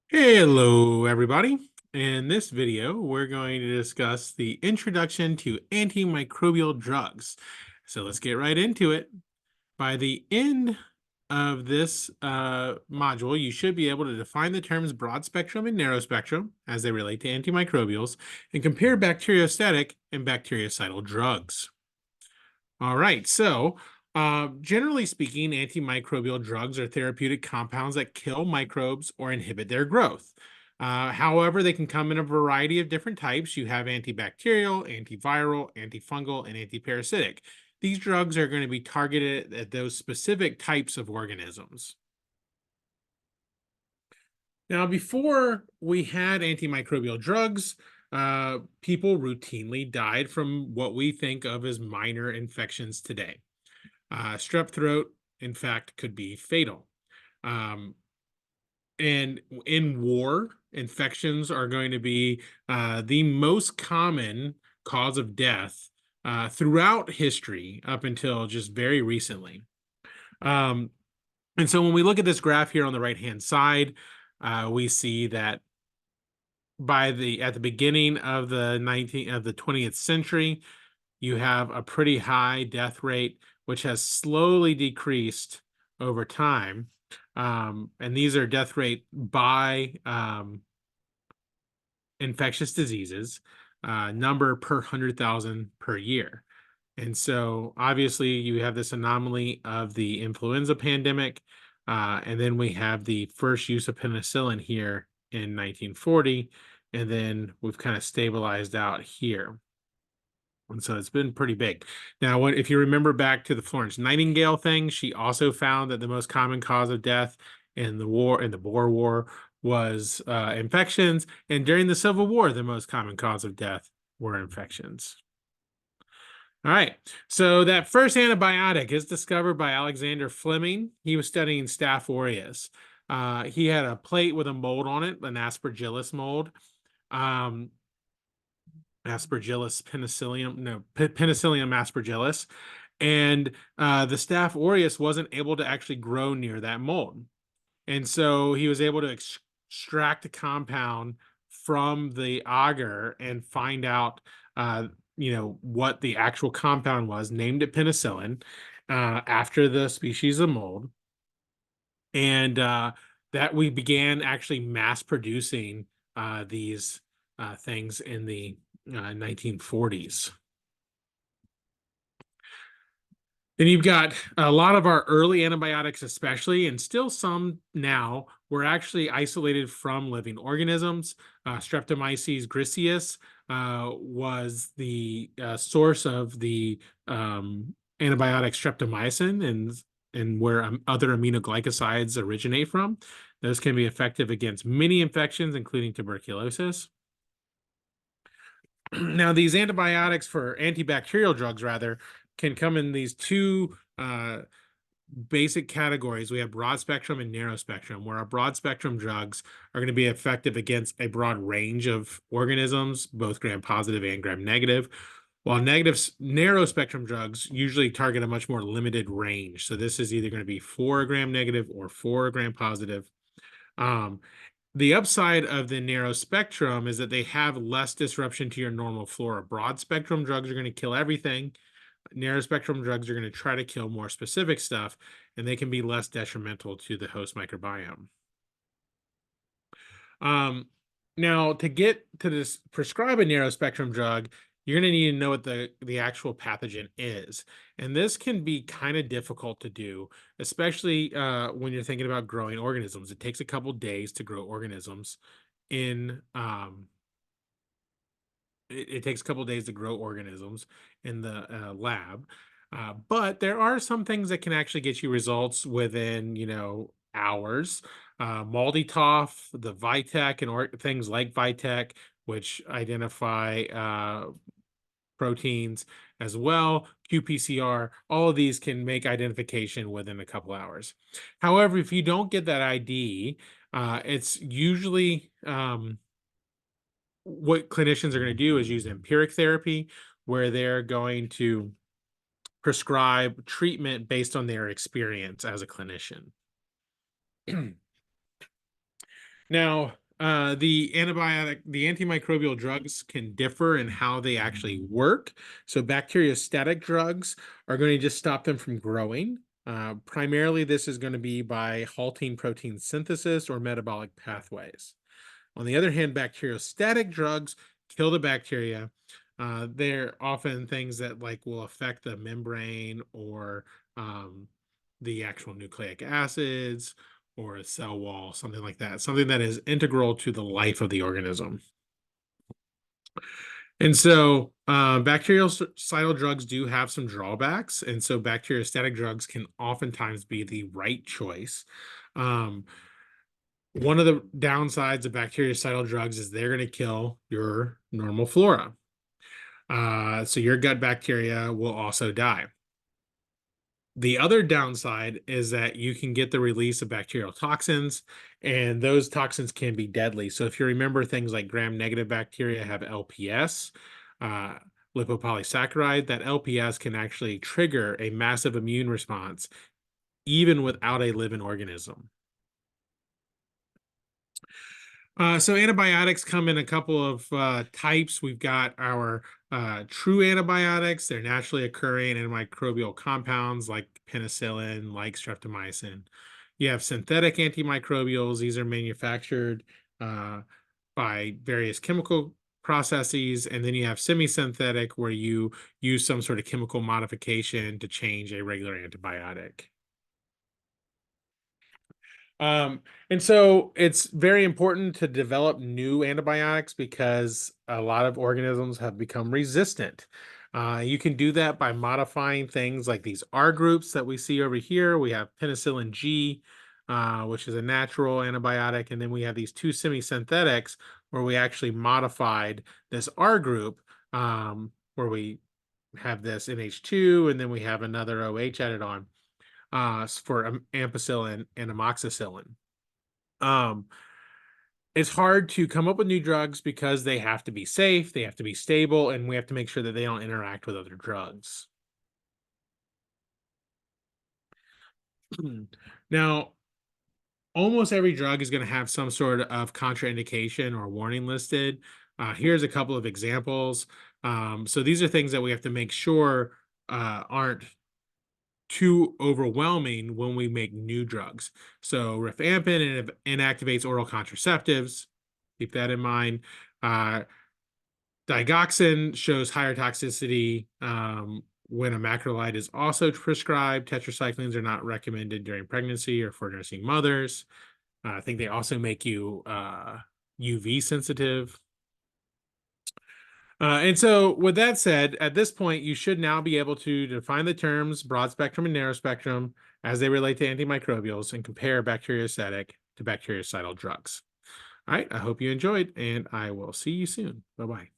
Hello, everybody. In this video, we're going to discuss the introduction to antimicrobial drugs. So let's get right into it. By the end of this module, you should be able to define the terms broad spectrum and narrow spectrum as they relate to antimicrobials and compare bacteriostatic and bactericidal drugs. All right, so generally speaking, antimicrobial drugs are therapeutic compounds that kill microbes or inhibit their growth. However, they can come in a variety of different types. You have antibacterial, antiviral, antifungal, and antiparasitic. These drugs are going to be targeted at those specific types of organisms. Now, before we had antimicrobial drugs, people routinely died from what we think of as minor infections today. Strep throat, in fact, could be fatal. Um, and in war, infections are going to be the most common cause of death throughout history up until just very recently. Um, and so when we look at this graph here on the right-hand side, we see that at the beginning of the 20th century, you have a pretty high death rate, which has slowly decreased over time. And these are death rate by infectious diseases, number per 100,000 per year. And so obviously you have this anomaly of the influenza pandemic. And then we have the first use of penicillin here in 1940. And then we've kind of stabilized out here. And so it's been pretty big. Now, if you remember back to the Florence Nightingale thing, she also found that the most common cause of death in the Boer War, was infections. And during the Civil War, the most common cause of death were infections. All right. So that first antibiotic is discovered by Alexander Fleming. He was studying Staph aureus. He had a plate with a mold on it, an Aspergillus mold. Aspergillus penicillium, no, Penicillium aspergillus. And the Staph aureus wasn't able to actually grow near that mold. And so he was able to extract a compound from the agar and find out, what the actual compound was, named it penicillin after the species of mold. And that we began actually mass producing these things in the 1940s. Then you've got a lot of our early antibiotics, especially, and still some now, were actually isolated from living organisms. Streptomyces griseus was the source of the antibiotic streptomycin, and where other aminoglycosides originate from. Those can be effective against many infections, including tuberculosis. Now, these antibiotics for antibacterial drugs, rather, can come in these two basic categories. We have broad spectrum and narrow spectrum, where our broad spectrum drugs are going to be effective against a broad range of organisms, both gram-positive and gram-negative, while narrow spectrum drugs usually target a much more limited range. So this is either going to be 4 gram-negative or 4 gram-positive. The upside of the narrow spectrum is that they have less disruption to your normal flora. Broad spectrum drugs are going to kill everything. Narrow spectrum drugs are going to try to kill more specific stuff, and they can be less detrimental to the host microbiome. Now, to get to this prescribe a narrow spectrum drug, you're going to need to know what the actual pathogen is. And this can be kind of difficult to do, especially when you're thinking about growing organisms. It takes a couple days to grow organisms in it takes a couple days to grow organisms in the lab. But there are some things that can actually get you results within, hours. MALDI-TOF, the Vitek, and things like Vitek, which identify proteins as well, qPCR, all of these can make identification within a couple hours. However, if you don't get that ID, it's usually what clinicians are going to do is use empiric therapy, where they're going to prescribe treatment based on their experience as a clinician. Now, the antimicrobial drugs can differ in how they actually work. So, bacteriostatic drugs are going to just stop them from growing. Primarily, this is going to be by halting protein synthesis or metabolic pathways. On the other hand, bacteriostatic drugs kill the bacteria. They're often things that like will affect the membrane or um, the actual nucleic acids or a cell wall, something like that, something that is integral to the life of the organism. And so, bactericidal drugs do have some drawbacks, and so bacteriostatic drugs can oftentimes be the right choice. Um, One of the downsides of bactericidal drugs is they're going to kill your normal flora. So your gut bacteria will also die. The other downside is that you can get the release of bacterial toxins, and those toxins can be deadly. So if you remember, things like gram-negative bacteria have LPS, uh, lipopolysaccharide. That LPS can actually trigger a massive immune response, even without a living organism. So antibiotics come in a couple of types. We've got our true antibiotics. They're naturally occurring antimicrobial compounds like penicillin, like streptomycin. You have synthetic antimicrobials. These are manufactured uh, by various chemical processes. And then you have semi-synthetic, where you use some sort of chemical modification to change a regular antibiotic. Um, and so it's very important to develop new antibiotics because a lot of organisms have become resistant. You can do that by modifying things like these R groups that we see over here. We have penicillin G, which is a natural antibiotic, and then we have these two semi-synthetics where we actually modified this R group, where we have this NH2 and then we have another OH added on for ampicillin and amoxicillin. Um, it's hard to come up with new drugs because they have to be safe, they have to be stable, and we have to make sure that they don't interact with other drugs. Now, almost every drug is going to have some sort of contraindication or warning listed. Here's a couple of examples. So these are things that we have to make sure aren't too overwhelming when we make new drugs. So rifampin inactivates oral contraceptives. Keep that in mind. Uh, Digoxin shows higher toxicity when a macrolide is also prescribed. Tetracyclines are not recommended during pregnancy or for nursing mothers. I think they also make you UV sensitive. And so, with that said, at this point, you should now be able to define the terms broad spectrum and narrow spectrum as they relate to antimicrobials and compare bacteriostatic to bactericidal drugs. All right, I hope you enjoyed, and I will see you soon. Bye bye.